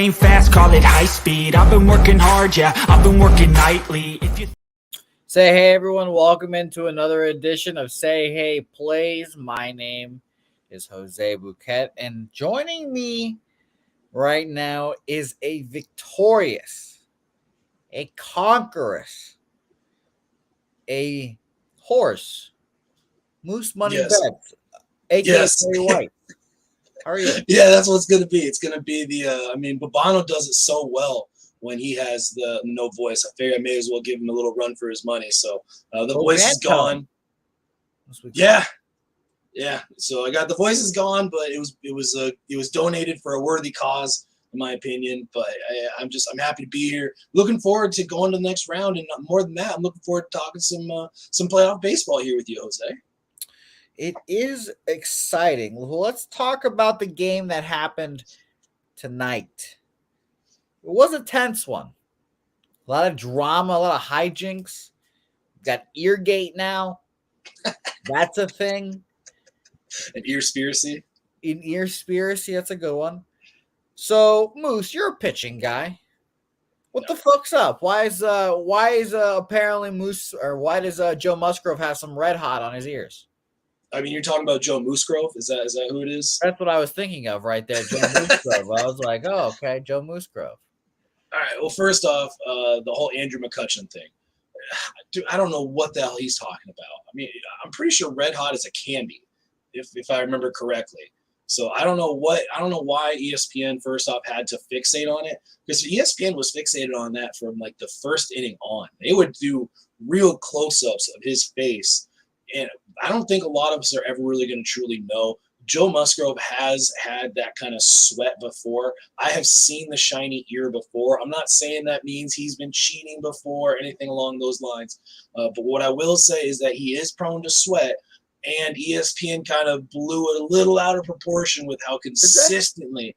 ain't fast, call it high speed. I've been working hard, yeah, I've been working nightly. Say hey everyone, welcome into another edition of Say Hey Plays. My name is Jose Bouquett, and joining me right now is a victorious, a conquerous, a horse, Moose Money Bets, aka Barry White. How are you? Yeah, that's what it's going to be. It's going to be Babano does it so well when he has the no voice. I figure I may as well give him a little run for his money. So the voice is gone. Yeah. So I got the voice is gone, but it was donated for a worthy cause, in my opinion. But I'm happy to be here. Looking forward to going to the next round, and more than that, I'm looking forward to talking some playoff baseball here with you, Jose. It is exciting. Let's talk about the game that happened tonight. It was a tense one. A lot of drama, a lot of hijinks. Got Eargate now. That's a thing. An Earspiracy. An Earspiracy, that's a good one. So, Moose, you're a pitching guy. What the fuck's up? Why is apparently Moose, or why does Joe Musgrove have some red hot on his ears? I mean, you're talking about Joe Musgrove? Is that who it is? That's what I was thinking of right there, Joe Musgrove. I was like, oh, okay, Joe Musgrove. All right. Well, first off, the whole Andrew McCutcheon thing. Dude, I don't know what the hell he's talking about. I mean, I'm pretty sure red hot is a candy, if I remember correctly. So I don't know why ESPN first off had to fixate on it, because ESPN was fixated on that from like the first inning on. They would do real close-ups of his face. And I don't think a lot of us are ever really going to truly know. Joe Musgrove has had that kind of sweat before. I have seen the shiny ear before. I'm not saying that means he's been cheating before or anything along those lines. But what I will say is that he is prone to sweat, and ESPN kind of blew it a little out of proportion with how consistently.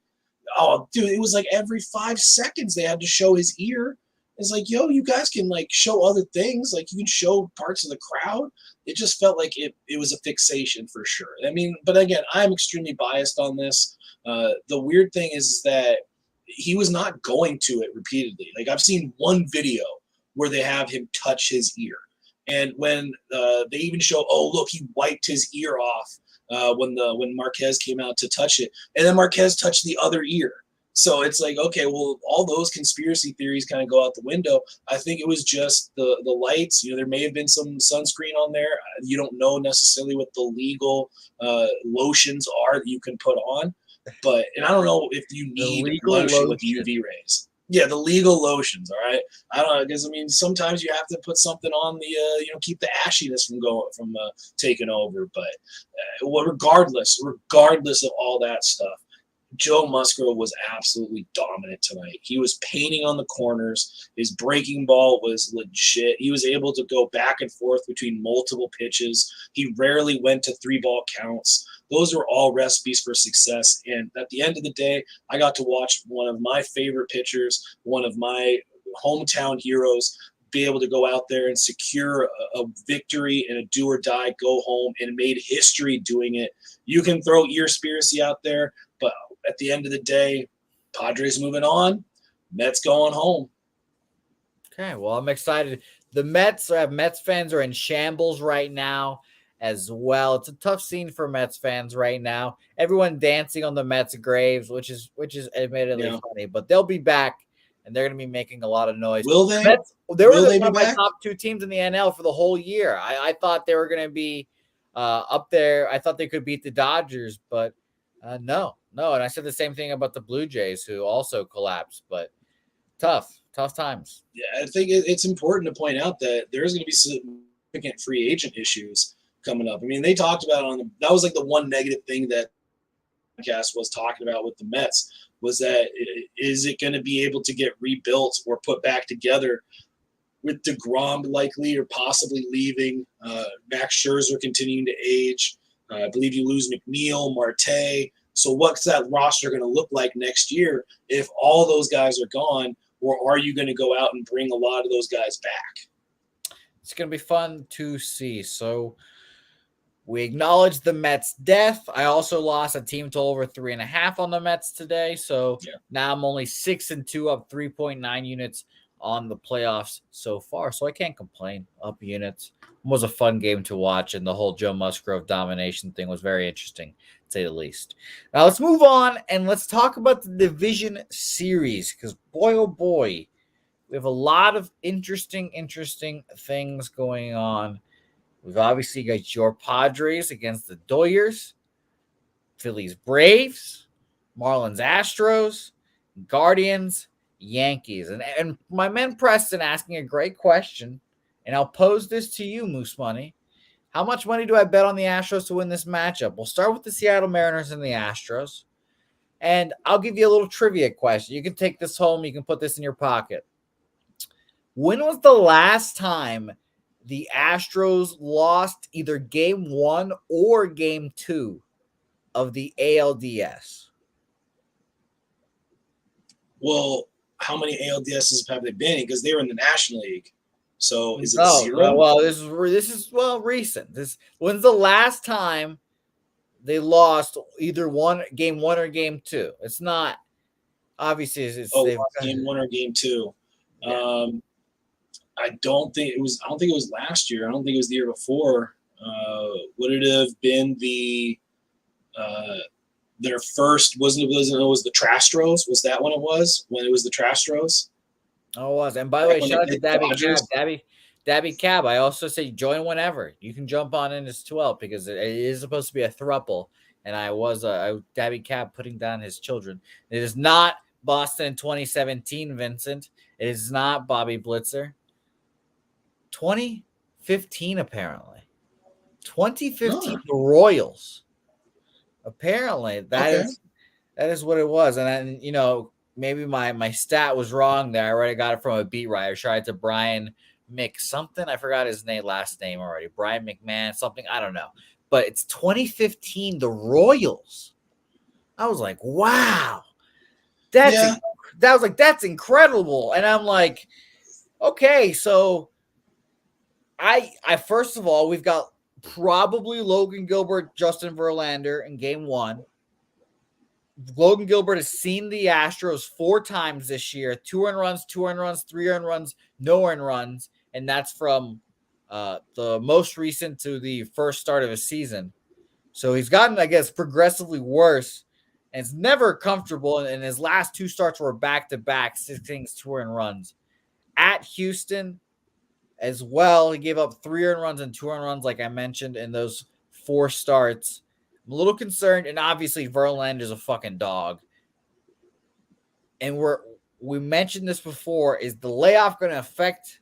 Oh, dude, it was like every 5 seconds they had to show his ear. It's like, yo, you guys can like show other things. Like you can show parts of the crowd. It just felt like it was a fixation for sure. I mean, but again, I'm extremely biased on this. The weird thing is that he was not going to it repeatedly. Like I've seen one video where they have him touch his ear. And when they even show, oh, look, he wiped his ear off when Marquez came out to touch it. And then Marquez touched the other ear. So it's like, okay, well, all those conspiracy theories kind of go out the window. I think it was just the lights. You know, there may have been some sunscreen on there. You don't know necessarily what the legal lotions are that you can put on. And I don't know if you need lotion with UV rays. Yeah, the legal lotions, all right? I don't know, because, I mean, sometimes you have to put something on the, keep the ashiness from taking over. But regardless of all that stuff, Joe Musgrove was absolutely dominant tonight. He was painting on the corners. His breaking ball was legit. He was able to go back and forth between multiple pitches. He rarely went to 3-ball counts. Those were all recipes for success. And at the end of the day, I got to watch one of my favorite pitchers, one of my hometown heroes, be able to go out there and secure a victory and a do or die, go home, and made history doing it. You can throw Earspiracy out there, but at the end of the day, Padres moving on, Mets going home. Okay, well, I'm excited. The Mets fans are in shambles right now as well. It's a tough scene for Mets fans right now. Everyone dancing on the Mets graves, which is admittedly funny, but they'll be back and they're going to be making a lot of noise. Will they? They were one of my top 2 teams in the NL for the whole year. I thought they were going to be up there. I thought they could beat the Dodgers, but no. And I said the same thing about the Blue Jays, who also collapsed, but tough times. Yeah, I think it's important to point out that there's going to be significant free agent issues coming up. I mean, they talked about that was like the one negative thing that the podcast was talking about with the Mets was that is it going to be able to get rebuilt or put back together with DeGrom likely or possibly leaving, Max Scherzer continuing to age. I believe you lose McNeil, Marte. So what's that roster going to look like next year if all those guys are gone, or are you going to go out and bring a lot of those guys back? It's going to be fun to see. So We acknowledge the Mets' death. I also lost a team to over 3.5 on the Mets today. So now I'm only 6-2, up 3.9 units on the playoffs so far. So I can't complain. Up units. It was a fun game to watch, and the whole Joe Musgrove domination thing was very interesting, to say the least. Now let's move on and let's talk about the division series, because boy, oh boy, we have a lot of interesting things going on. We've obviously got your Padres against the Doyers, Phillies Braves, Marlins Astros, Guardians, Yankees. And my man Preston asking a great question, and I'll pose this to you, Moose Money. How much money do I bet on the Astros to win this matchup? We'll start with the Seattle Mariners and the Astros. And I'll give you a little trivia question. You can take this home. You can put this in your pocket. When was the last time the Astros lost either game 1 or game 2 of the ALDS? Well, how many ALDSs have they been? Because they were in the National League. So is it 0? Well, this is recent. When's the last time they lost either game 1 or game 2? It's not obviously. Game 1 or game 2. Yeah. I don't think it was last year. I don't think it was the year before. Would it have been their first? It was the Trastros? Was that when it was? When it was the Trastros? Oh, it was. And by the way, shout out to Dabby Cab. I also say join whenever. You can jump on in as 12 because it is supposed to be a throuple. And I was Dabby Cab putting down his children. It is not Boston in 2017, Vincent. It is not Bobby Blitzer. 2015, apparently. 2015, the Royals. Apparently, that is what it was. And then, maybe my stat was wrong there. I already got it from a beat writer. Shout out to Brian Mc something. I forgot his last name already. Brian McMahon, something. I don't know. But it's 2015, the Royals. I was like, wow. That's incredible. And I'm like, okay, so I first of all, we've got probably Logan Gilbert, Justin Verlander in game 1. Logan Gilbert has seen the Astros 4 times this year. 2 earned runs, 2 earned runs, 3 earned runs, no earned runs. And that's from the most recent to the first start of his season. So he's gotten, I guess, progressively worse. And it's never comfortable. And his last 2 starts were back-to-back, 6 innings, 2 earned runs. At Houston as well, he gave up 3 earned runs and 2 earned runs, like I mentioned, in those 4 starts. I'm a little concerned, and obviously Verlander's a fucking dog. And we mentioned this before. Is the layoff going to affect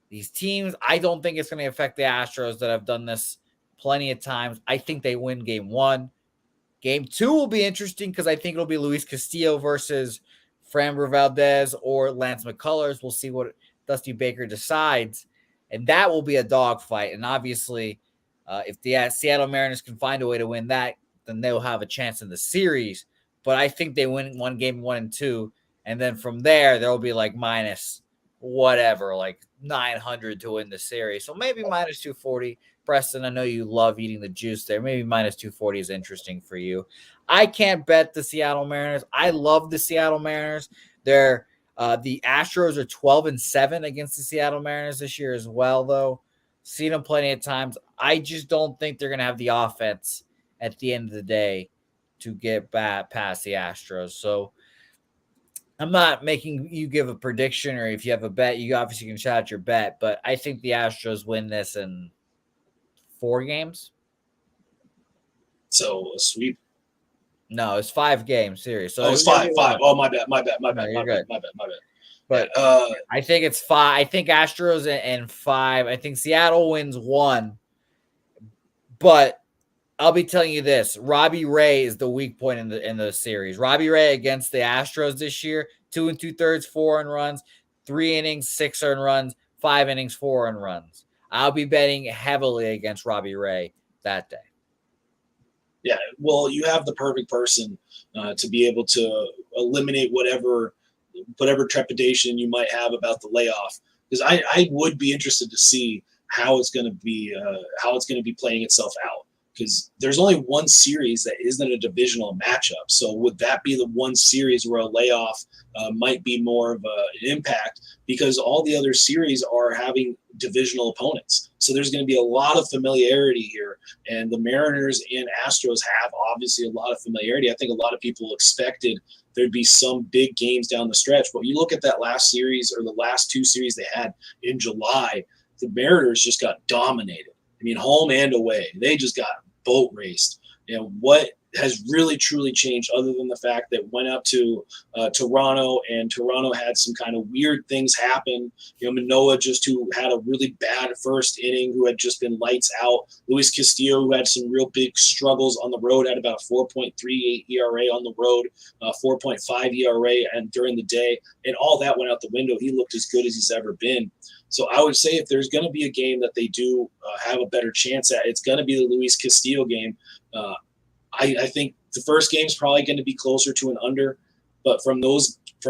these teams? I don't think it's going to affect the Astros that have done this plenty of times. I think they win game 1. Game 2 will be interesting because I think it'll be Luis Castillo versus Framber Valdez or Lance McCullers. We'll see what Dusty Baker decides. And that will be a dogfight. And obviously, if the Seattle Mariners can find a way to win that, then they'll have a chance in the series. But I think they win one game 1 and 2. And then from there, there'll be like minus whatever, like 900 to win the series. So maybe minus 240. Preston, I know you love eating the juice there. Maybe minus 240 is interesting for you. I can't bet the Seattle Mariners. I love the Seattle Mariners. They're the Astros are 12-7 against the Seattle Mariners this year as well, though. Seen them plenty of times. I just don't think they're going to have the offense at the end of the day to get past the Astros. So I'm not making you give a prediction, or if you have a bet, you obviously can shout out your bet. But I think the Astros win this in 4 games. So a sweep? No, it's 5-game series. So it's 5. Oh, my bad. But I think it's 5. I think Astros and 5. I think Seattle wins 1. But I'll be telling you this: Robbie Ray is the weak point in the series. Robbie Ray against the Astros this year: 2 2/3, 4 earned runs, 3 innings, 6 earned runs, 5 innings, 4 earned runs. I'll be betting heavily against Robbie Ray that day. Yeah, well, you have the perfect person to be able to eliminate whatever trepidation you might have about the layoff. Because I would be interested to see how it's going to be playing itself out. because there's only one series that isn't a divisional matchup. So would that be the one series where a layoff might be more of an impact, because all the other series are having divisional opponents. So there's going to be a lot of familiarity here, and the Mariners and Astros have obviously a lot of familiarity. I think a lot of people expected there'd be some big games down the stretch, but you look at that last series, or the last two series they had in July, the Mariners just got dominated. I mean, home and away, they just got boat raced. What has really truly changed, other than the fact that went up to Toronto, and Toronto had some kind of weird things happen. Manoah, who had a really bad first inning, who had just been lights out. Luis Castillo, who had some real big struggles on the road, had about a 4.38 ERA on the road, 4.5 ERA and during the day, and all that went out the window. He looked as good as he's ever been. So I would say if there's going to be a game that they do have a better chance at, it's going to be the Luis Castillo game. I think the first game is probably going to be closer to an under, but from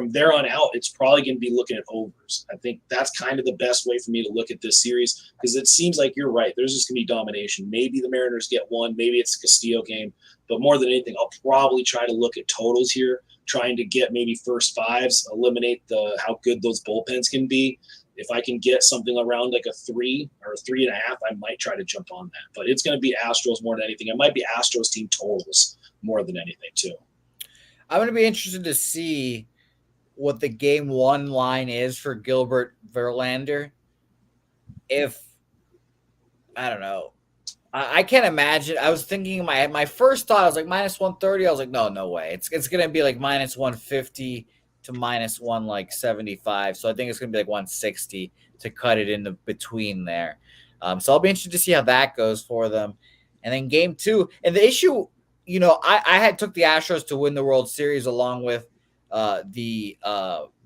there on out, it's probably going to be looking at overs. I think that's kind of the best way for me to look at this series, because it seems like you're right. There's just going to be domination. Maybe the Mariners get one, maybe it's a Castillo game, but more than anything, I'll probably try to look at totals here, trying to get maybe first fives, eliminate how good those bullpens can be. If I can get something around like a 3 or a 3.5, I might try to jump on that. But it's going to be Astros more than anything. It might be Astros team totals more than anything too. I'm going to be interested to see what the game one line is for Gilbert Verlander. If, I don't know, I can't imagine. I was thinking my first thought, I was like minus 130. I was like, no way. It's going to be like minus 150 to minus 175. So I think it's going to be like 160 to cut it in the between there. So I'll be interested to see how that goes for them. And then game two. And the issue, I had took the Astros to win the World Series along with the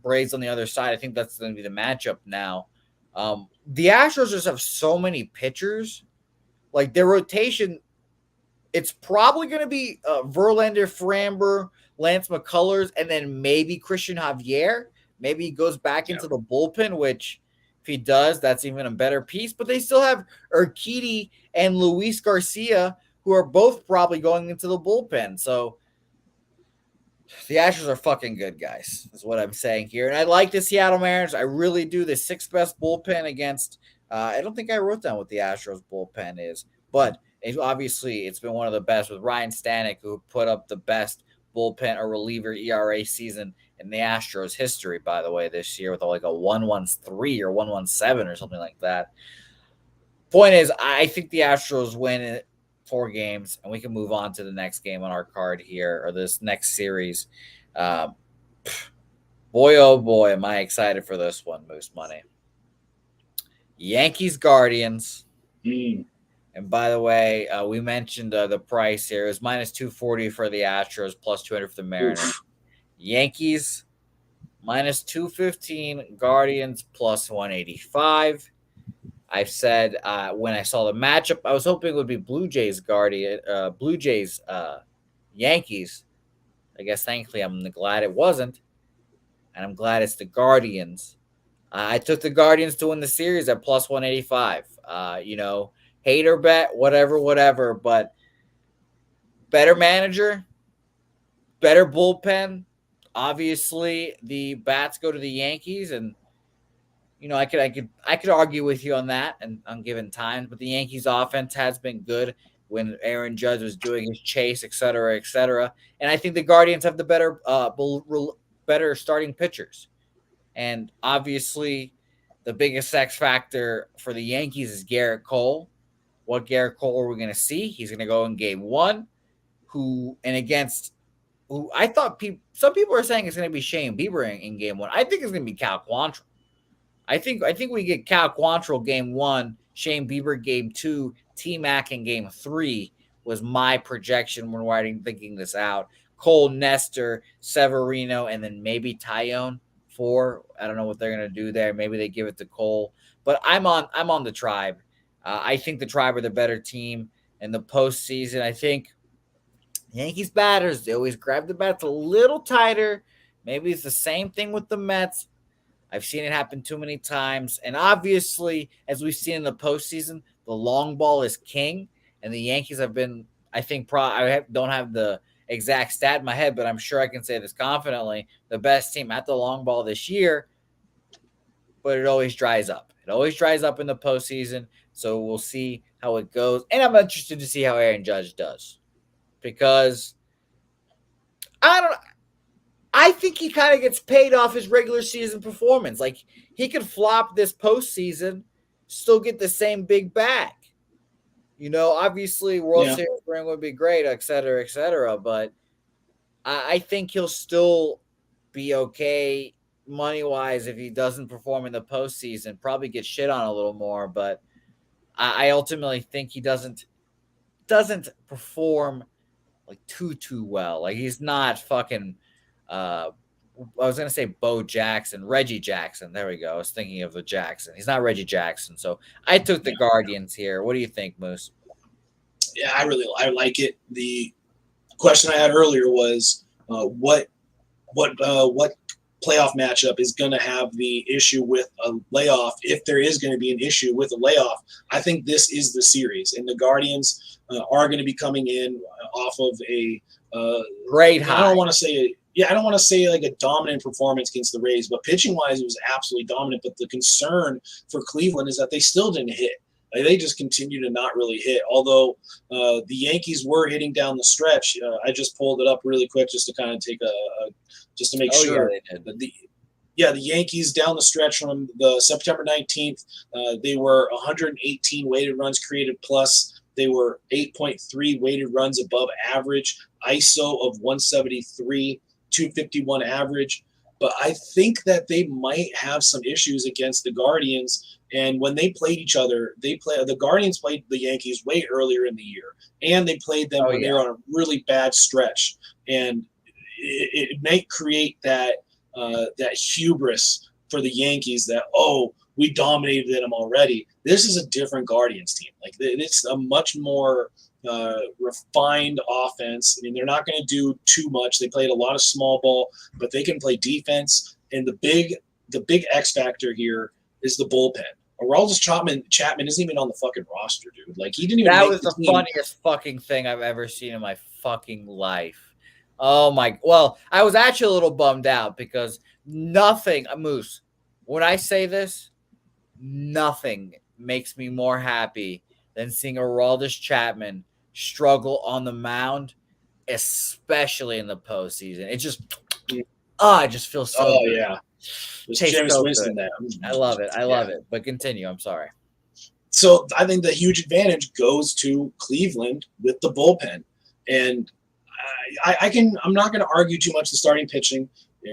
Braves on the other side. I think that's going to be the matchup now. The Astros just have so many pitchers. Like their rotation, it's probably going to be Verlander, Framber, Lance McCullers, and then maybe Christian Javier. Maybe he goes back into the bullpen, which if he does, that's even a better piece. But they still have Urquidy and Luis Garcia, who are both probably going into the bullpen. So the Astros are fucking good, guys, is what I'm saying here. And I like the Seattle Mariners. I really do. The sixth best bullpen against I don't think I wrote down what the Astros bullpen is, but obviously it's been one of the best with Ryan Stanek, who put up the best bullpen or reliever ERA season in the Astros history, by the way, this year with like a 1.13 or 1.17 or something like that. Point is, I think the Astros win it 4 games, and we can move on to the next game on our card here, or this next series. Boy, oh boy, am I excited for this one, Moose Money. Yankees Guardians. And by the way, we mentioned the price here. It was minus 240 for the Astros, plus 200 for the Mariners. Oof. Yankees minus 215, Guardians plus 185. I've said when I saw the matchup, I was hoping it would be Blue Jays Yankees. I guess thankfully I'm glad it wasn't, and I'm glad it's the Guardians. I took the Guardians to win the series at plus 185. Hater bet, whatever, but better manager, better bullpen. Obviously, the bats go to the Yankees, and I could argue with you on that and on given times, but the Yankees offense has been good when Aaron Judge was doing his chase, et cetera. And I think the Guardians have the better starting pitchers. And obviously, the biggest X factor for the Yankees is Garrett Cole. What Garrett Cole are we going to see? He's going to go in game one, who I thought some people are saying it's going to be Shane Bieber in game one. I think it's going to be Cal Quantrill. I think we get Cal Quantrill game one, Shane Bieber game two, T-Mac in game three was my projection when thinking this out. Cole, Nestor, Severino, and then maybe Tyone. 4. I don't know what they're going to do there. Maybe they give it to Cole. But I'm on the Tribe. I think the Tribe are the better team in the postseason. I think Yankees batters, they always grab the bats a little tighter. Maybe it's the same thing with the Mets. I've seen it happen too many times. And obviously, as we've seen in the postseason, the long ball is king. and the Yankees have been, I think, don't have the exact stat in my head, but I'm sure I can say this confidently, the best team at the long ball this year, but it always dries up. It always dries up in the postseason, so we'll see how it goes. And I'm interested to see how Aaron Judge does because I don't I think he kind of gets paid off his regular season performance. Like, he could flop this postseason, still get the same big bag. Obviously, World Series ring would be great, et cetera, but I think he'll still be okay money-wise if he doesn't perform in the postseason. Probably get shit on a little more, but I ultimately think he doesn't perform like too well. Like, he's not fucking I was gonna say Reggie Jackson. There we go. I was thinking of the Jackson. He's not Reggie Jackson. So I took the Guardians here. What do you think, Moose? Yeah, I like it. The question I had earlier was what playoff matchup is going to have the issue with a layoff, if there is going to be an issue with a layoff. I think this is the series, and the Guardians are going to be coming in off of a great high. I don't want to say like a dominant performance against the Rays, but pitching wise, it was absolutely dominant. But the concern for Cleveland is that they still didn't hit. Like, they just continue to not really hit. Although the Yankees were hitting down the stretch. I just pulled it up really quick just to kind of take just to make sure. Yeah, they did. The Yankees down the stretch from the September 19th, they were 118 weighted runs created plus. They were 8.3 weighted runs above average, ISO of 173, 251 average. But I think that they might have some issues against the Guardians. And when they played each other, the Guardians played the Yankees way earlier in the year, and they played them when they were on a really bad stretch. And it may create that hubris for the Yankees that, we dominated them already. This is a different Guardians team. Like, it's a much more refined offense. I mean, they're not going to do too much. They played a lot of small ball, but they can play defense. And the big X factor here is the bullpen. Aroldis Chapman isn't even on the fucking roster, dude. Like, he didn't even. That was the funniest fucking thing I've ever seen in my fucking life. Oh my! Well, I was actually a little bummed out because nothing, Moose. When I say this, nothing makes me more happy than seeing Aroldis Chapman struggle on the mound, especially in the postseason. It just, I just feel so. Oh good. yeah, James Winston. That I love it. I love it. But continue. I'm sorry. So I think the huge advantage goes to Cleveland with the bullpen, and I'm not going to argue too much the starting pitching.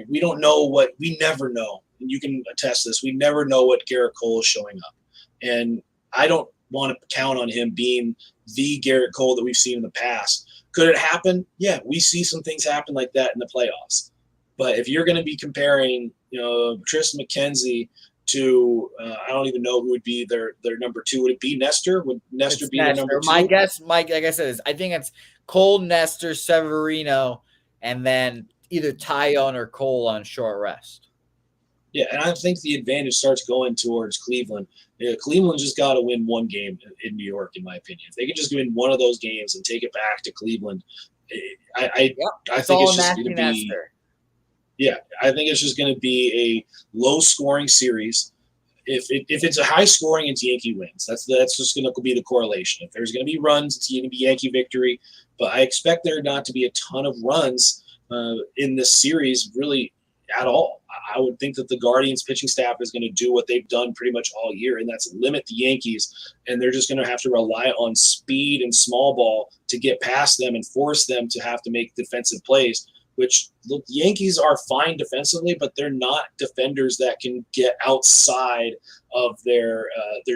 We don't know we never know. And you can attest this. We never know what Garrett Cole is showing up. And I don't want to count on him being the Garrett Cole that we've seen in the past. Could it happen? Yeah, we see some things happen like that in the playoffs. But if you're going to be comparing, Tristan McKenzie to, I don't even know who would be their number two. Would it be Nestor? Would Nestor be their number two? My guess, Mike, like I said, is I think it's Cole, Nestor, Severino, and then either Taillon or Cole on short rest. Yeah, and I think the advantage starts going towards Cleveland. Cleveland just got to win one game in New York, in my opinion. If they could just win one of those games and take it back to Cleveland, I think it's just going to be. Yeah, I think it's just going to be a low-scoring series. If it's a high-scoring, it's Yankee wins. That's just going to be the correlation. If there's going to be runs, it's going to be Yankee victory. But I expect there not to be a ton of runs in this series, really, at all. I would think that the Guardians pitching staff is going to do what they've done pretty much all year, and that's limit the Yankees. And they're just going to have to rely on speed and small ball to get past them and force them to have to make defensive plays, which the Yankees are fine defensively, but they're not defenders that can get outside of their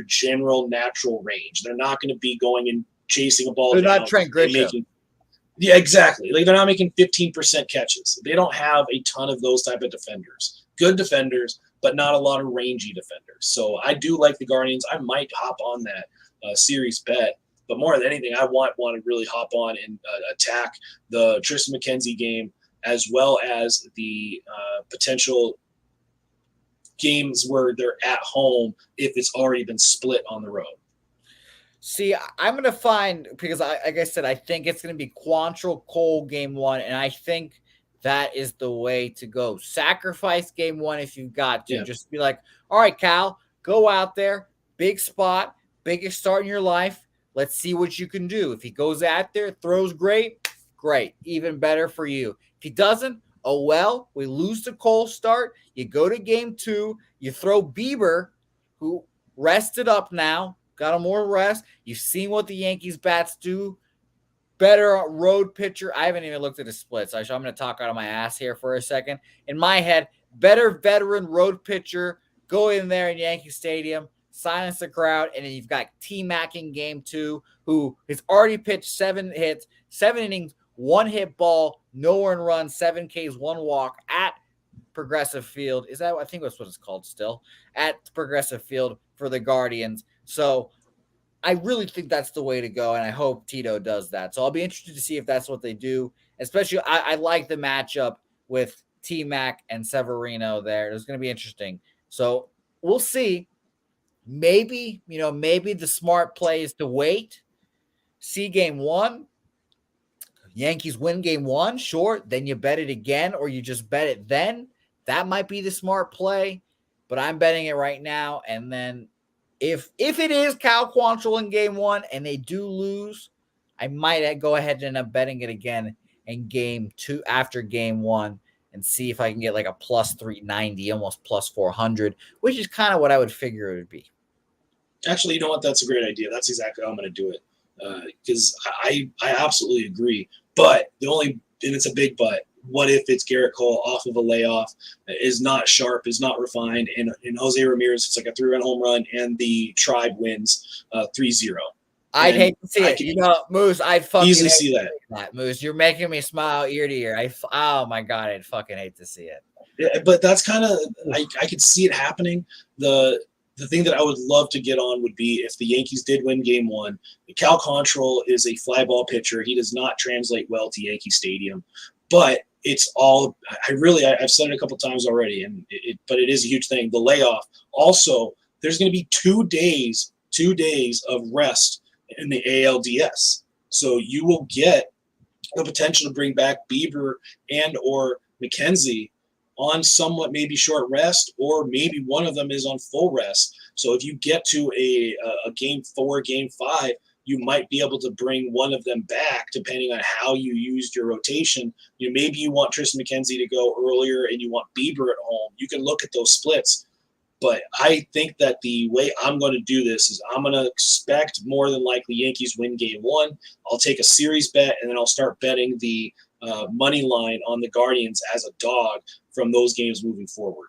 general natural range. They're not going to be going and chasing a ball. They're not Trent Grisham. Yeah, exactly. Like, they're not making 15% catches. They don't have a ton of those type of defenders. Good defenders, but not a lot of rangy defenders. So I do like the Guardians. I might hop on that series bet. But more than anything, I want to really hop on and attack the Tristan McKenzie game, as well as the potential games where they're at home if it's already been split on the road. See, I'm going to find, because like I said, I think it's going to be Quantrill Cole game one, and I think that is the way to go. Sacrifice game one if you've got to. Yeah. Just be like, all right, Cal, go out there, big spot, biggest start in your life. Let's see what you can do. If he goes out there, throws great, even better for you. If he doesn't, oh well, we lose the Cole start. You go to game two, you throw Bieber, who rested up now, got a more rest. You've seen what the Yankees bats do. Better road pitcher. I haven't even looked at his splits. I'm going to talk out of my ass here for a second. In my head, better veteran road pitcher. Go in there in Yankee Stadium, silence the crowd, and then you've got T-Mac in game two, who has already pitched 7 hits, 7 innings, 1 hit ball, no earned run, 7 Ks, 1 walk at Progressive Field. Is that, I think that's what it's called still, at Progressive Field for the Guardians. So I really think that's the way to go, and I hope Tito does that. So I'll be interested to see if that's what they do. Especially, I like the matchup with T-Mac and Severino there. It's going to be interesting. So we'll see. Maybe the smart play is to wait, see game one. Yankees win game one, sure. Then you bet it again, or you just bet it then. That might be the smart play, but I'm betting it right now. And then if it is Cal Quantrill in game one and they do lose, I might go ahead and end up betting it again in game two after game one and see if I can get like a plus 390, almost plus 400, which is kind of what I would figure it would be. Actually, you know what? That's a great idea. That's exactly how I'm going to do it, because I absolutely agree. But and it's a big but. What if it's Garrett Cole off of a layoff, is not sharp, is not refined, and Jose Ramirez, it's like a 3-run home run, and the Tribe wins 3-0. I'd hate to see it. Moose, I'd fucking easily see that. Moose, you're making me smile ear to ear. Oh my God, I'd fucking hate to see it. Yeah, but that's kind of, I could see it happening. The thing that I would love to get on would be if the Yankees did win game one. Cal Quantrill is a fly ball pitcher. He does not translate well to Yankee Stadium, but it's all, I've said it a couple times already, but it is a huge thing. The layoff. Also, there's going to be 2 days of rest in the ALDS. So you will get the potential to bring back Bieber and or McKenzie on somewhat maybe short rest, or maybe one of them is on full rest. So if you get to a game 4, game 5, you might be able to bring one of them back depending on how you used your rotation. Maybe you want Tristan McKenzie to go earlier and you want Bieber at home. You can look at those splits. But I think that the way I'm going to do this is I'm going to expect more than likely Yankees win game one. I'll take a series bet, and then I'll start betting the money line on the Guardians as a dog from those games moving forward.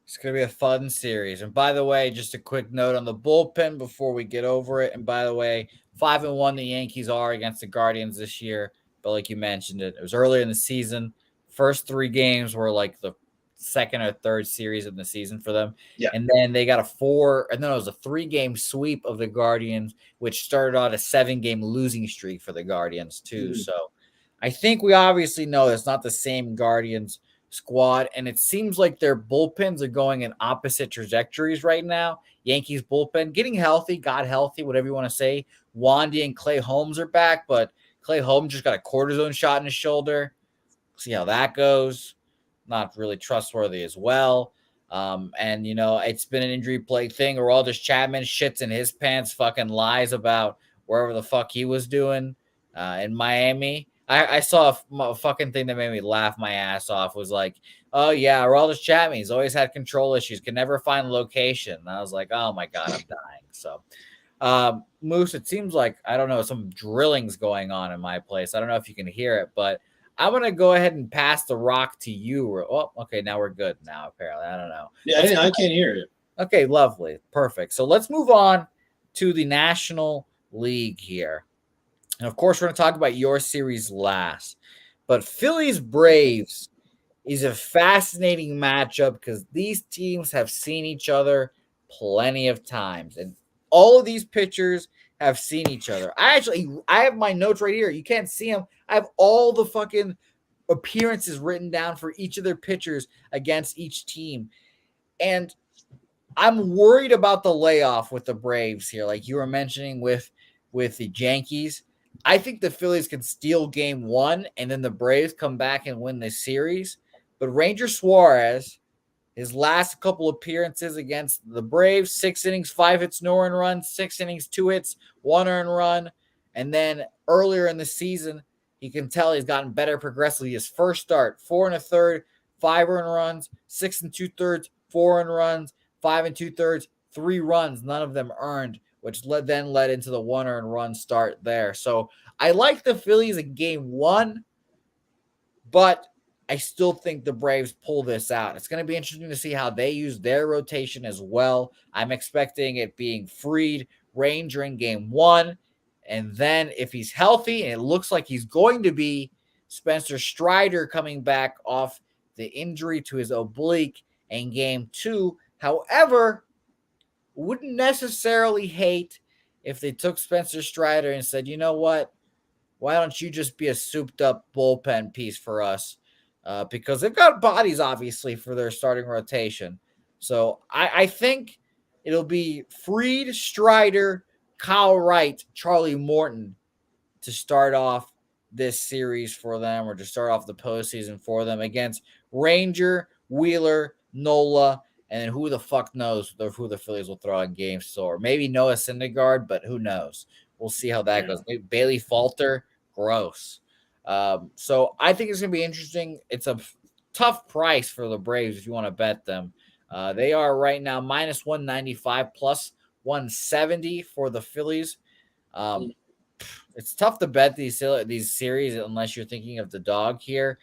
It's going to be a fun series. And by the way, just a quick note on the bullpen before we get over it. And by the way, 5-1 the Yankees are against the Guardians this year. But like you mentioned, it was earlier in the season. First 3 games were like the second or third series of the season for them. Yeah. And then they got a 3-game sweep of the Guardians, which started out a 7-game losing streak for the Guardians too. Mm-hmm. So I think we obviously know it's not the same Guardians squad, and it seems like their bullpens are going in opposite trajectories right now. Yankees bullpen getting healthy, got healthy, whatever you want to say. Wandy and Clay Holmes are back, but Clay Holmes just got a cortisone shot in his shoulder. See how that goes. Not really trustworthy as well. And it's been an injury plague thing. Aroldis Chapman shits in his pants, fucking lies about wherever the fuck he was doing in Miami. I saw a fucking thing that made me laugh my ass off. Was like, oh yeah, Aroldis Chapman, he's always had control issues, can never find location. And I was like, oh my God, I'm dying. So Moose, it seems like, I don't know, some drilling's going on in my place. I don't know if you can hear it, but I'm going to go ahead and pass the rock to you. Oh, okay, now we're good now, apparently. I don't know. Yeah, I can't hear it. Okay, lovely. Perfect. So let's move on to the National League here. And, of course, we're going to talk about your series last. But Phillies-Braves is a fascinating matchup because these teams have seen each other plenty of times. And all of these pitchers have seen each other. I have my notes right here. You can't see them. I have all the fucking appearances written down for each of their pitchers against each team. And I'm worried about the layoff with the Braves here, like you were mentioning with the Yankees. I think the Phillies can steal game one, and then the Braves come back and win this series. But Ranger Suarez, his last couple appearances against the Braves, 6 innings, 5 hits, no earned runs, 6 innings, 2 hits, 1 earned run. And then earlier in the season, you can tell he's gotten better progressively. His first start, 4 and a third, 5 earned runs, 6 and 2/3, 4 earned runs, 5 and 2/3, 3 runs, none of them earned, which then led into the 1 earned run start there. So I like the Phillies in game one, but I still think the Braves pull this out. It's going to be interesting to see how they use their rotation as well. I'm expecting it being Fried, Ranger in game one. And then if he's healthy, and it looks like he's going to be, Spencer Strider coming back off the injury to his oblique in game two. However, wouldn't necessarily hate if they took Spencer Strider and said, you know what? Why don't you just be a souped up bullpen piece for us? Because they've got bodies, obviously, for their starting rotation. So I think it'll be Fried, Strider, Kyle Wright, Charlie Morton to start off this series for them, or to start off the postseason for them against Ranger, Wheeler, Nola, and then who the fuck knows who the Phillies will throw in games. So, or maybe Noah Syndergaard, but who knows? We'll see how that goes. Maybe Bailey Falter, gross. So I think it's going to be interesting. It's a tough price for the Braves if you want to bet them. They are right now minus 195 plus 170 for the Phillies. It's tough to bet these series unless you're thinking of the dog here.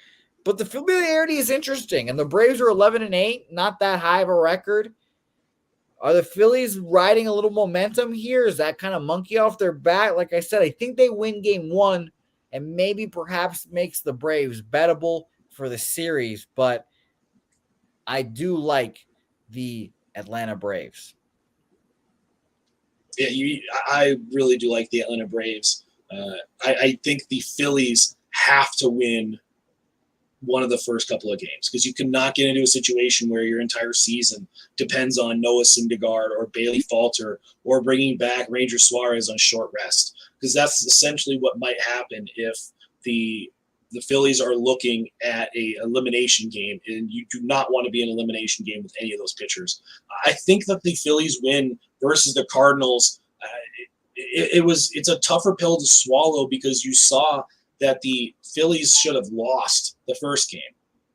But the familiarity is interesting, and the Braves are 11-8, not that high of a record. Are the Phillies riding a little momentum here? Is that kind of monkey off their back? Like I said, I think they win game one, and maybe perhaps makes the Braves bettable for the series. But I do like the Atlanta Braves. Yeah, I really do like the Atlanta Braves. I think the Phillies have to win one of the first couple of games, because you cannot get into a situation where your entire season depends on Noah Syndergaard or Bailey Falter or bringing back Ranger Suarez on short rest, because that's essentially what might happen if the Phillies are looking at a elimination game, and you do not want to be in an elimination game with any of those pitchers. I think that the Phillies win versus the Cardinals. It's a tougher pill to swallow, because you saw that the Phillies should have lost the first game.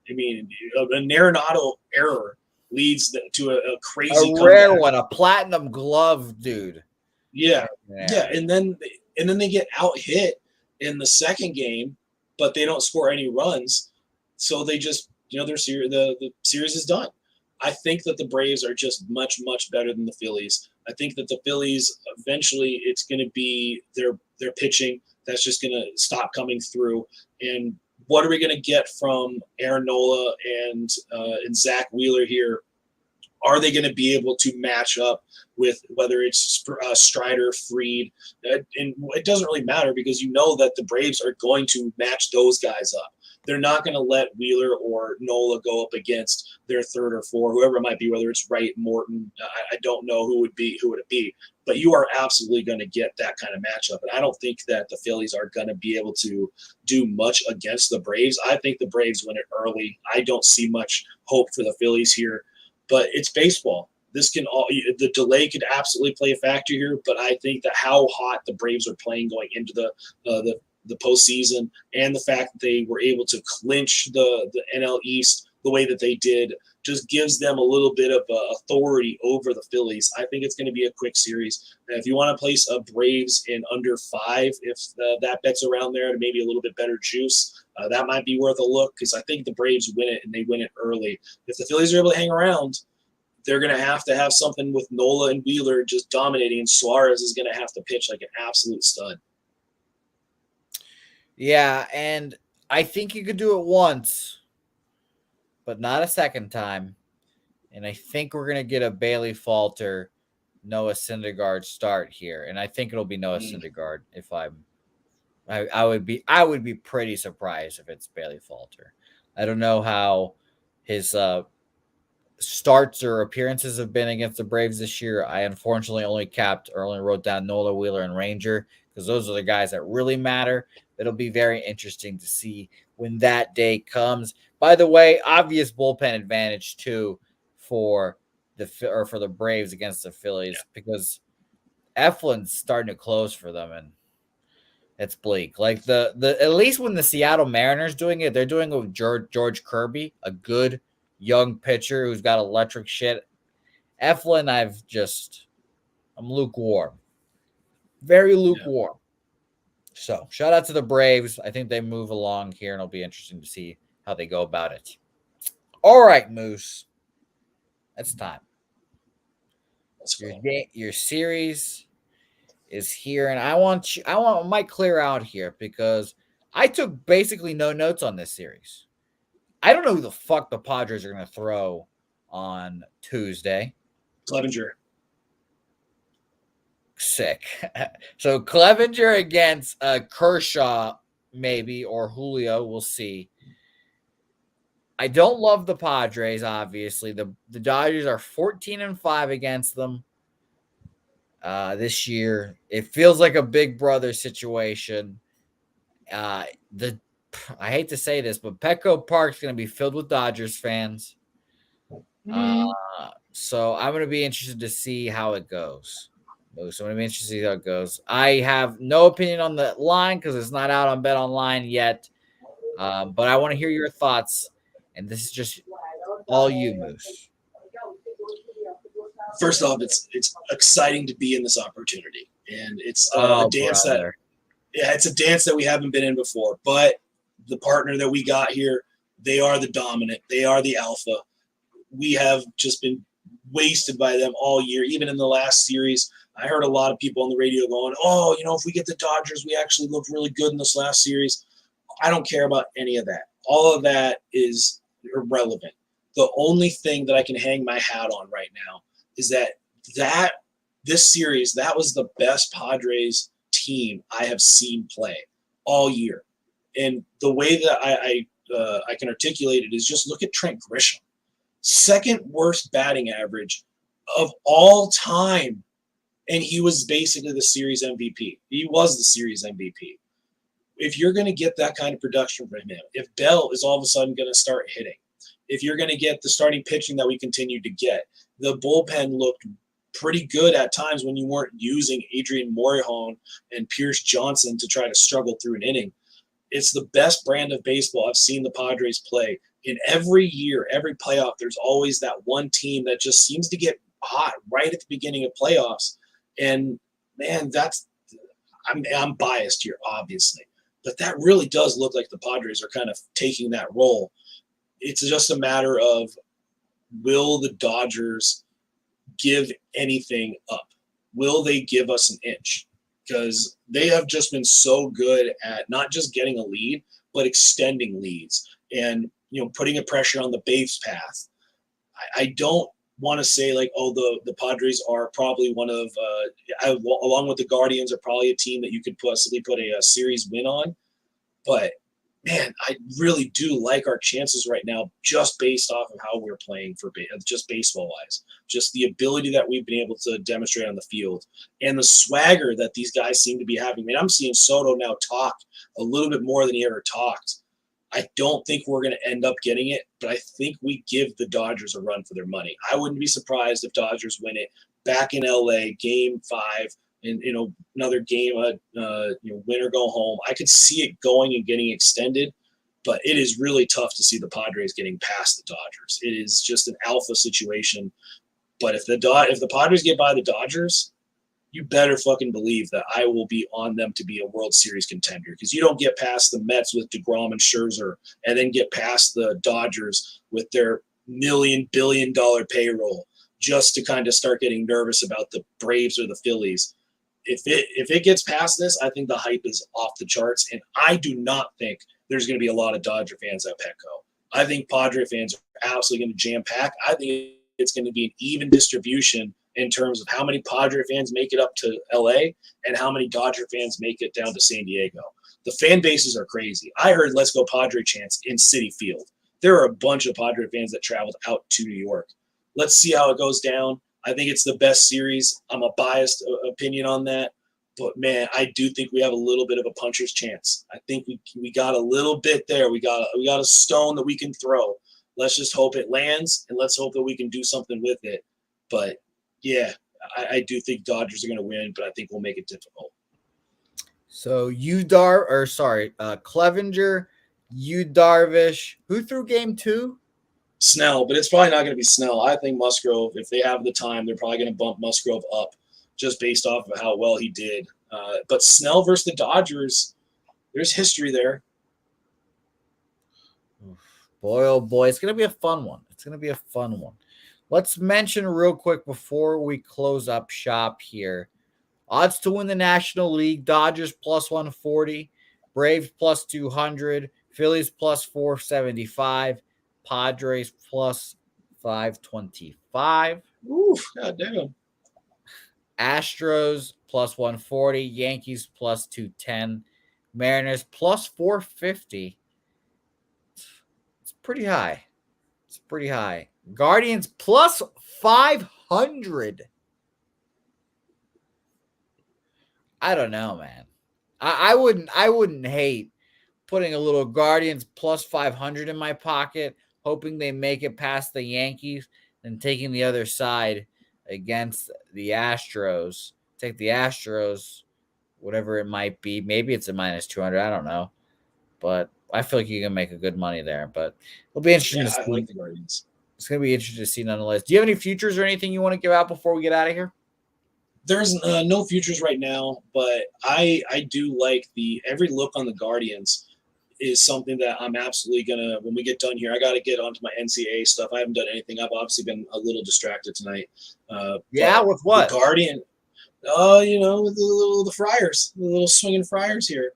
I mean, an Arenado error leads to a crazy rare comeback. one, a platinum glove, dude. Yeah, and then they get out hit in the second game, but they don't score any runs, so they just the series is done. I think that the Braves are just much better than the Phillies. I think that the Phillies eventually, it's going to be their pitching that's just going to stop coming through. And what are we going to get from Aaron Nola and Zach Wheeler here? Are they going to be able to match up with whether it's Strider, Fried? And it doesn't really matter, because you know that the Braves are going to match those guys up. They're not going to let Wheeler or Nola go up against their third or four, whoever it might be, whether it's Wright, Morton. I don't know who would it be. But you are absolutely going to get that kind of matchup. And I don't think that the Phillies are going to be able to do much against the Braves. I think the Braves win it early. I don't see much hope for the Phillies here. But it's baseball. The delay could absolutely play a factor here, but I think that how hot the Braves are playing going into the postseason, and the fact that they were able to clinch the NL East the way that they did, just gives them a little bit of authority over the Phillies. I think it's going to be a quick series. And if you want to place a Braves in under 5, if that bet's around there to maybe a little bit better juice, that might be worth a look, because I think the Braves win it, and they win it early. If the Phillies are able to hang around, they're going to have something with Nola and Wheeler just dominating, and Suarez is going to have to pitch like an absolute stud. Yeah, and I think you could do it once, but not a second time. And I think we're going to get a Bailey Falter, Noah Syndergaard start here. And I think it'll be Noah Syndergaard if I would be pretty surprised if it's Bailey Falter. I don't know how his starts or appearances have been against the Braves this year, I unfortunately only wrote down Nola, Wheeler, and Ranger because those are the guys that really matter. It'll be very interesting to see when that day comes. By the way, obvious bullpen advantage too for the Braves against the Phillies because Eflin's starting to close for them, and it's bleak. Like the at least when the Seattle Mariners doing it, they're doing it with George Kirby, a good young pitcher who's got electric shit. Eflin, I'm lukewarm, very lukewarm. Yeah. So shout out to the Braves. I think they move along here, and it'll be interesting to see how they go about it. All right, Moose, it's time. Your series is here, and I might clear out here because I took basically no notes on this series. I don't know who the fuck the Padres are going to throw on Tuesday. Clevenger. Sick. So Clevenger against Kershaw, maybe, or Julio. We'll see. I don't love the Padres, obviously. The Dodgers are 14-5 against them this year. It feels like a big brother situation. I hate to say this, but Petco Park's going to be filled with Dodgers fans. So I'm going to be interested to see how it goes. So I'm going to be interested to see how it goes. I have no opinion on the line because it's not out on Bet Online yet. But I want to hear your thoughts. And this is just all you, Moose. First off, it's exciting to be in this opportunity. And it's a dance it's a dance that we haven't been in before. But the partner that we got here, they are the dominant. They are the alpha. We have just been wasted by them all year. Even in the last series, I heard a lot of people on the radio going, oh, if we get the Dodgers, we actually looked really good in this last series. I don't care about any of that. All of that is irrelevant. The only thing that I can hang my hat on right now is that this series, that was the best Padres team I have seen play all year. And the way that I can articulate it is just look at Trent Grisham. Second worst batting average of all time. And he was basically the series MVP. He was the series MVP. If you're going to get that kind of production from him, if Bell is all of a sudden going to start hitting, if you're going to get the starting pitching that we continue to get, the bullpen looked pretty good at times when you weren't using Adrian Morejon and Pierce Johnson to try to struggle through an inning. It's the best brand of baseball I've seen the Padres play. In every year, every playoff, there's always that one team that just seems to get hot right at the beginning of playoffs. And, man, I'm biased here, obviously. But that really does look like the Padres are kind of taking that role. It's just a matter of, will the Dodgers give anything up? Will they give us an inch? Because they have just been so good at not just getting a lead, but extending leads and, putting a pressure on the base path. I don't want to say like, oh, the Padres are probably one of, along with the Guardians, are probably a team that you could possibly put a series win on. But, man, I really do like our chances right now just based off of how we're playing for just baseball-wise. Just the ability that we've been able to demonstrate on the field and the swagger that these guys seem to be having. I mean, I'm seeing Soto now talk a little bit more than he ever talked. I don't think we're going to end up getting it, but I think we give the Dodgers a run for their money. I wouldn't be surprised if Dodgers win it back in LA, Game 5, and another game, win or go home. I could see it going and getting extended, but it is really tough to see the Padres getting past the Dodgers. It is just an alpha situation. But if the Padres get by the Dodgers, you better fucking believe that I will be on them to be a World Series contender, because you don't get past the Mets with DeGrom and Scherzer and then get past the Dodgers with their billion-dollar payroll just to kind of start getting nervous about the Braves or the Phillies. If it gets past this, I think the hype is off the charts, and I do not think there's going to be a lot of Dodger fans at Petco. I think Padre fans are absolutely going to jam-pack. I think it's going to be an even distribution in terms of how many Padre fans make it up to LA and how many Dodger fans make it down to San Diego. The fan bases are crazy. I heard Let's Go Padre chants in Citi Field. There are a bunch of Padre fans that traveled out to New York. Let's see how it goes down. I think it's the best series. I'm a biased opinion on that. But, man, I do think we have a little bit of a puncher's chance. I think we got a little bit there. We got a stone that we can throw. Let's just hope it lands, and let's hope that we can do something with it. But, yeah, I do think Dodgers are going to win, but I think we'll make it difficult. So Clevenger, Darvish. Who threw game 2? Snell, but it's probably not going to be Snell. I think Musgrove, if they have the time, they're probably going to bump Musgrove up just based off of how well he did. But Snell versus the Dodgers, there's history there. Boy, oh boy, it's going to be a fun one. Let's mention real quick before we close up shop here. Odds to win the National League: Dodgers plus 140, Braves plus 200, Phillies plus 475, Padres plus 525. Oof, goddamn. Astros plus 140, Yankees plus 210, Mariners plus 450. It's pretty high. Guardians plus 500. I don't know, man. I wouldn't hate putting a little Guardians plus 500 in my pocket, hoping they make it past the Yankees, and taking the other side against the Astros. Take the Astros, whatever it might be. Maybe it's a minus 200. I don't know. But I feel like you can make a good money there. But it'll be interesting to see. I like the Guardians. It's going to be interesting to see nonetheless. Do you have any futures or anything you want to give out before we get out of here? There's no futures right now, but I do like every look on the Guardians is something that I'm absolutely going to, when we get done here, I got to get onto my NCAA stuff. I haven't done anything. I've obviously been a little distracted tonight. With what? The Guardian, with the Friars, the little swinging Friars here.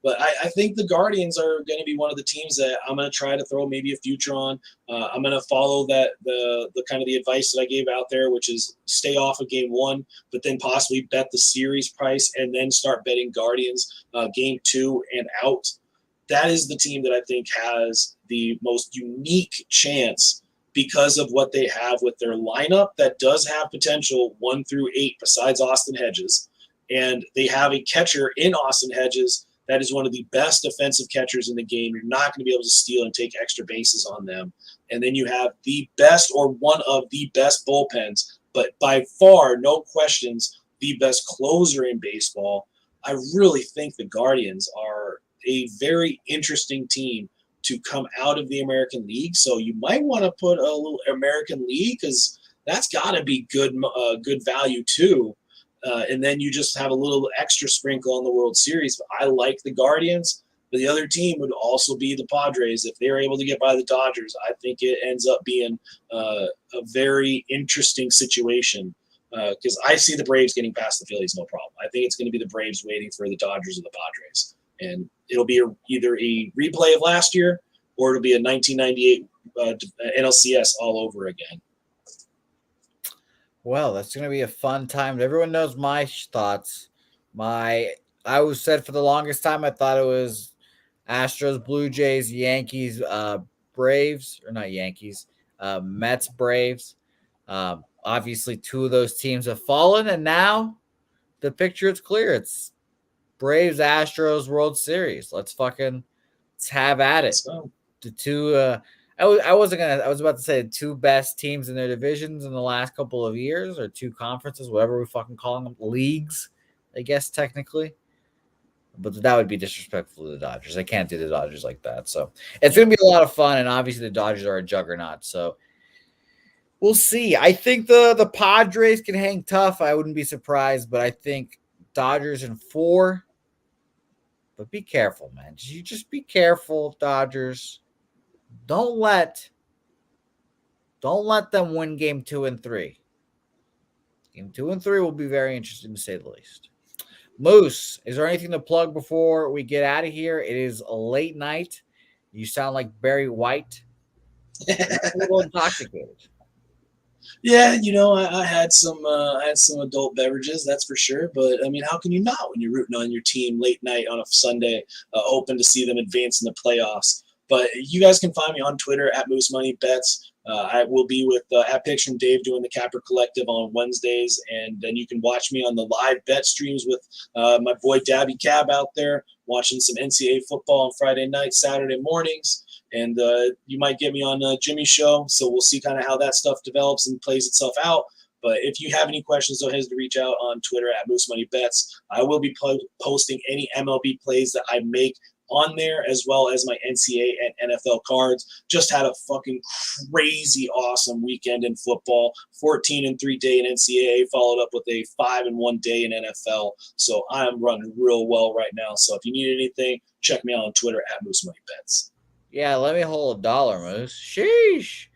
But I think the Guardians are going to be one of the teams that I'm going to try to throw maybe a future on. I'm going to follow the kind of the advice that I gave out there, which is stay off of game 1, but then possibly bet the series price and then start betting Guardians game 2 and out. That is the team that I think has the most unique chance because of what they have with their lineup that does have potential 1 through 8 besides Austin Hedges. And they have a catcher in Austin Hedges that is one of the best defensive catchers in the game. You're not going to be able to steal and take extra bases on them. And then you have the best or one of the best bullpens, but by far, no questions, the best closer in baseball. I really think the Guardians are a very interesting team to come out of the American League. So you might want to put a little American League because that's got to be good value too. And then you just have a little extra sprinkle on the World Series. But I like the Guardians, but the other team would also be the Padres. If they're able to get by the Dodgers, I think it ends up being a very interesting situation because I see the Braves getting past the Phillies, no problem. I think it's going to be the Braves waiting for the Dodgers or the Padres. And it'll be either a replay of last year or it'll be a 1998 NLCS all over again. Well, that's going to be a fun time. Everyone knows my thoughts. I was said for the longest time, I thought it was Astros, Blue Jays, Yankees, Braves, or not Yankees, Mets, Braves. Obviously, 2 of those teams have fallen, and now the picture is clear. It's Braves, Astros, World Series. Let's have at it. The 2 I was about to say the 2 best teams in their divisions in the last couple of years, or 2 conferences, whatever we fucking call them, leagues, I guess technically. But that would be disrespectful to the Dodgers. I can't do the Dodgers like that. So it's going to be a lot of fun, and obviously the Dodgers are a juggernaut. So we'll see. I think the Padres can hang tough. I wouldn't be surprised, but I think Dodgers in 4. But be careful, man. You just be careful, Dodgers. Don't let them win game 2 and 3. Game 2 and 3 will be very interesting to say the least. Moose, is there anything to plug before we get out of here? It is a late night. You sound like Barry White. A little intoxicated. Yeah, I had some adult beverages, that's for sure. But I mean, how can you not when you're rooting on your team late night on a Sunday, hoping to see them advance in the playoffs? But you guys can find me on Twitter at Moose Money Bets. I will be with at Picks from Dave doing the Capper Collective on Wednesdays, and then you can watch me on the live bet streams with my boy Dabby Cab out there watching some NCAA football on Friday night, Saturday mornings, and you might get me on Jimmy's show. So we'll see kind of how that stuff develops and plays itself out. But if you have any questions, don't hesitate to reach out on Twitter at Moose Money Bets. I will be posting any MLB plays that I make on there, as well as my NCAA and NFL cards. Just had a fucking crazy awesome weekend in football. 14-3 day in NCAA, followed up with a 5-1 day in NFL. So I'm running real well right now. So if you need anything, check me out on Twitter at Moose Money Bets. Yeah, let me hold $1, Moose. Sheesh.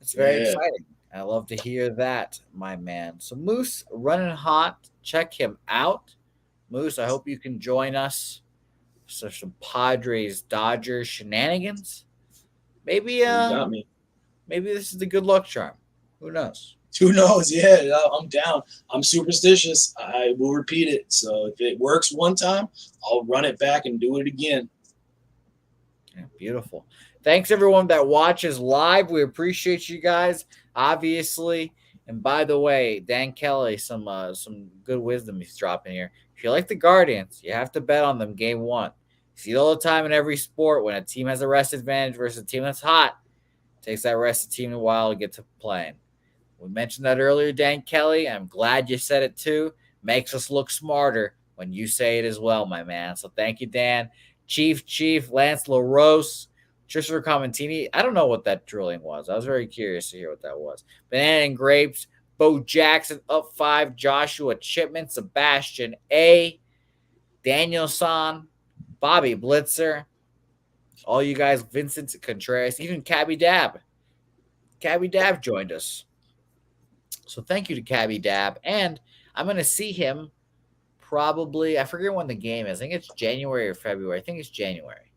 It's very exciting. I love to hear that, my man. So Moose running hot. Check him out. Moose, I hope you can join us. So some Padres Dodgers shenanigans. Maybe You got me. Maybe this is the good luck charm. Who knows? Who knows? Yeah, I'm down. I'm superstitious. I will repeat it. So if it works one time, I'll run it back and do it again. Yeah, beautiful. Thanks everyone that watches live. We appreciate you guys, obviously. And by the way, Dan Kelly, some good wisdom he's dropping here. If you like the Guardians, you have to bet on them game one. You see it all the time in every sport when a team has a rest advantage versus a team that's hot. It takes that rested team a while to get to playing. We mentioned that earlier, Dan Kelly. I'm glad you said it too. Makes us look smarter when you say it as well, my man. So thank you, Dan. Chief, Lance LaRose, Trisha Commentini. I don't know what that drilling was. I was very curious to hear what that was. Banana and Grapes, Bo Jackson up 5, Joshua Chipman, Sebastian A, Daniel San, Bobby Blitzer, all you guys, Vincent Contreras, even Cabby Dab. Cabby Dab joined us. So thank you to Cabby Dab. And I'm going to see him probably, I forget when the game is. I think it's January or February. I think it's January.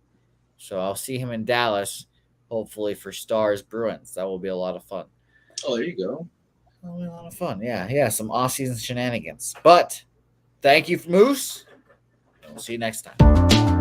So I'll see him in Dallas, hopefully for Stars Bruins. That will be a lot of fun. Oh, there you go. That'll be a lot of fun. Yeah, some off-season shenanigans. But thank you, Moose. We'll see you next time.